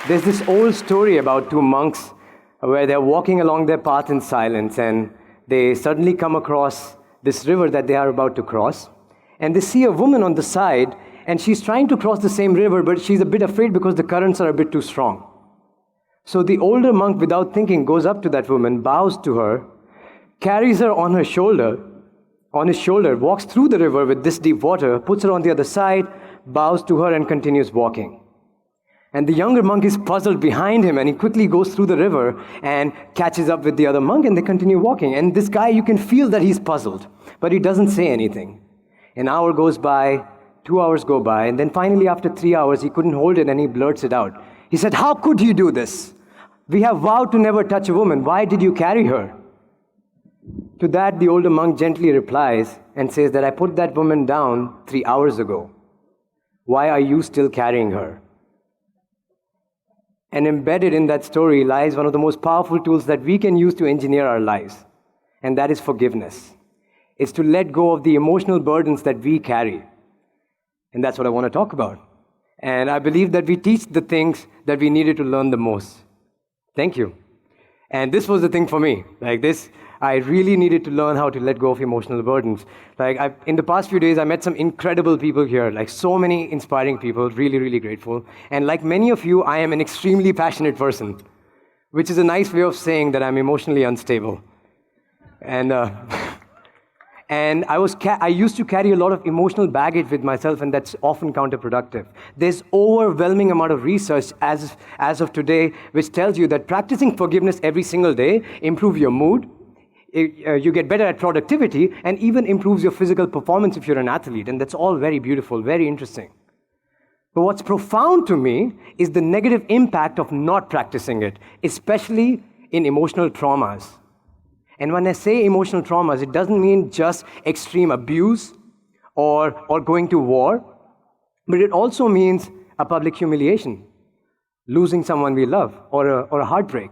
There's this old story about two monks where they're walking along their path in silence, and they suddenly come across this river that they are about to cross. And they see a woman on the side, and she's trying to cross the same river, but she's a bit afraid because the currents are a bit too strong. So the older monk, without thinking, goes up to that woman, bows to her, carries her on his shoulder, walks through the river with this deep water, puts her on the other side, bows to her, and continues walking. And the younger monk is puzzled behind him, and he quickly goes through the river and catches up with the other monk, and they continue walking. And this guy, you can feel that he's puzzled, but he doesn't say anything. An hour goes by, 2 hours go by, and then finally after 3 hours, he couldn't hold it and he blurts it out. He said, "How could you do this? We have vowed to never touch a woman. Why did you carry her?" To that, the older monk gently replies and says that, "I put that woman down 3 hours ago. Why are you still carrying her?" And embedded in that story lies one of the most powerful tools that we can use to engineer our lives, and that is forgiveness. It's to let go of the emotional burdens that we carry. And that's what I want to talk about. And I believe that we teach the things that we needed to learn the most. Thank you. And this was the thing for me. I really needed to learn how to let go of emotional burdens. In the past few days, I met some incredible people here, so many inspiring people, really, really grateful. And like many of you, I am an extremely passionate person, which is a nice way of saying that I'm emotionally unstable. And I used to carry a lot of emotional baggage with myself, and that's often counterproductive. There's overwhelming amount of research as of today, which tells you that practicing forgiveness every single day improves your mood, you get better at productivity, and even improves your physical performance if you're an athlete. And that's all very beautiful, very interesting. But what's profound to me is the negative impact of not practicing it, especially in emotional traumas. And when I say emotional traumas, it doesn't mean just extreme abuse or going to war, but it also means a public humiliation, losing someone we love, or a heartbreak.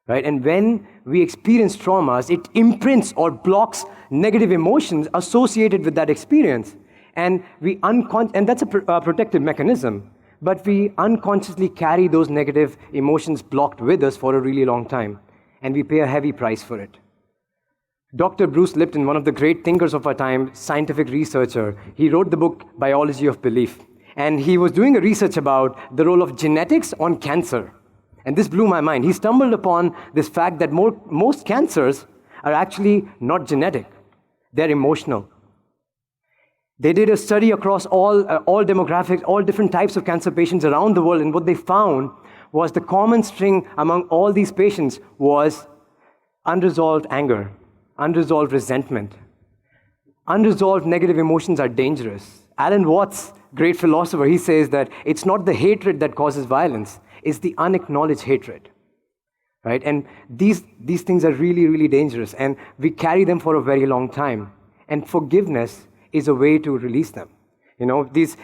Right? And when we experience traumas, it imprints or blocks negative emotions associated with that experience. And that's a protective mechanism. But we unconsciously carry those negative emotions blocked with us for a really long time. And we pay a heavy price for it. Dr. Bruce Lipton, one of the great thinkers of our time, scientific researcher, he wrote the book Biology of Belief. And he was doing a research about the role of genetics on cancer. And this blew my mind. He stumbled upon this fact that most cancers are actually not genetic. They're emotional. They did a study across all demographics, all different types of cancer patients around the world, and what they found was the common string among all these patients was unresolved anger, unresolved resentment. Unresolved negative emotions are dangerous. Alan Watts, great philosopher, he says that it's not the hatred that causes violence, it's the unacknowledged hatred. Right? And these things are really, really dangerous, and we carry them for a very long time. And forgiveness is a way to release them. These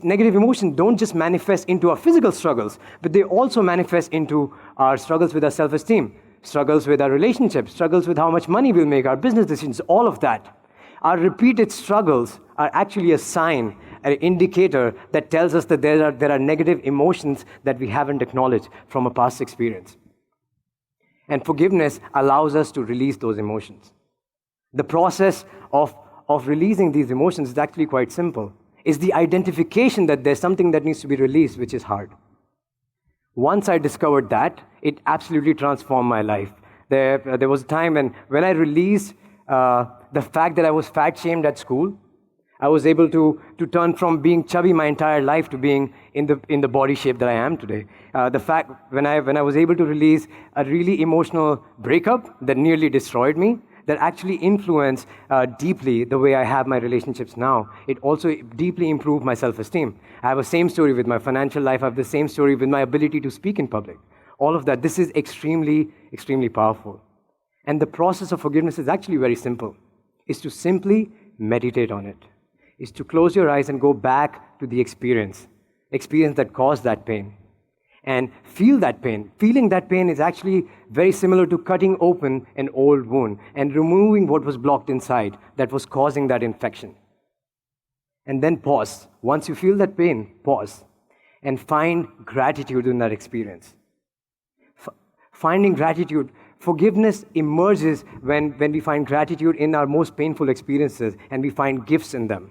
negative emotions don't just manifest into our physical struggles, but they also manifest into our struggles with our self-esteem, struggles with our relationships, struggles with how much money we'll make, our business decisions, all of that. Our repeated struggles are actually a sign, an indicator that tells us that there are negative emotions that we haven't acknowledged from a past experience. And forgiveness allows us to release those emotions. The process of releasing these emotions is actually quite simple. It's the identification that there's something that needs to be released, which is hard. Once I discovered that, it absolutely transformed my life. There was a time when I released the fact that I was fat-shamed at school, I was able to turn from being chubby my entire life to being in the body shape that I am today. The fact when I was able to release a really emotional breakup that nearly destroyed me, that actually influenced deeply the way I have my relationships now. It also deeply improved my self-esteem. I have the same story with my financial life. I have the same story with my ability to speak in public. All of that. This is extremely, extremely powerful. And the process of forgiveness is actually very simple. It's to simply meditate on it. It's to close your eyes and go back to the experience that caused that pain. And feel that pain. Feeling that pain is actually very similar to cutting open an old wound and removing what was blocked inside that was causing that infection. And then pause. Once you feel that pain, pause. and find gratitude in that experience. Finding gratitude, forgiveness emerges when we find gratitude in our most painful experiences and we find gifts in them.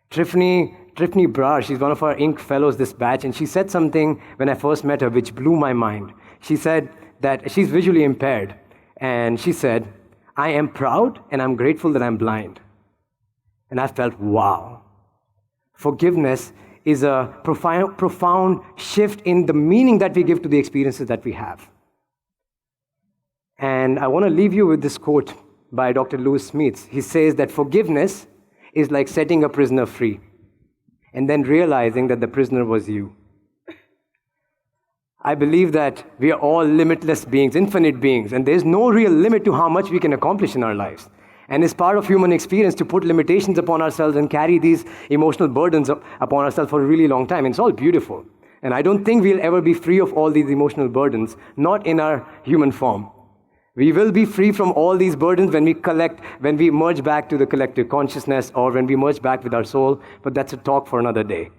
Tiffany Brar, she's one of our INK fellows this batch, and she said something when I first met her which blew my mind. She said that she's visually impaired, and she said, "I am proud and I'm grateful that I'm blind." And I felt, wow. Forgiveness is a profound shift in the meaning that we give to the experiences that we have. And I want to leave you with this quote by Dr. Lewis Smeets. He says that forgiveness is like setting a prisoner free and then realizing that the prisoner was you. I believe that we are all limitless beings, infinite beings, and there's no real limit to how much we can accomplish in our lives. And it's part of human experience to put limitations upon ourselves and carry these emotional burdens upon ourselves for a really long time. And it's all beautiful. And I don't think we'll ever be free of all these emotional burdens, not in our human form. We will be free from all these burdens when we merge back to the collective consciousness or when we merge back with our soul, but that's a talk for another day.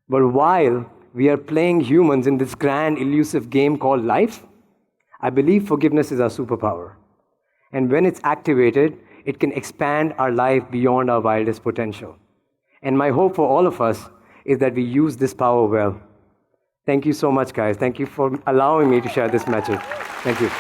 But while we are playing humans in this grand, elusive game called life, I believe forgiveness is our superpower. And when it's activated, it can expand our life beyond our wildest potential. And my hope for all of us is that we use this power well. Thank you so much, guys. Thank you for allowing me to share this message. Thank you.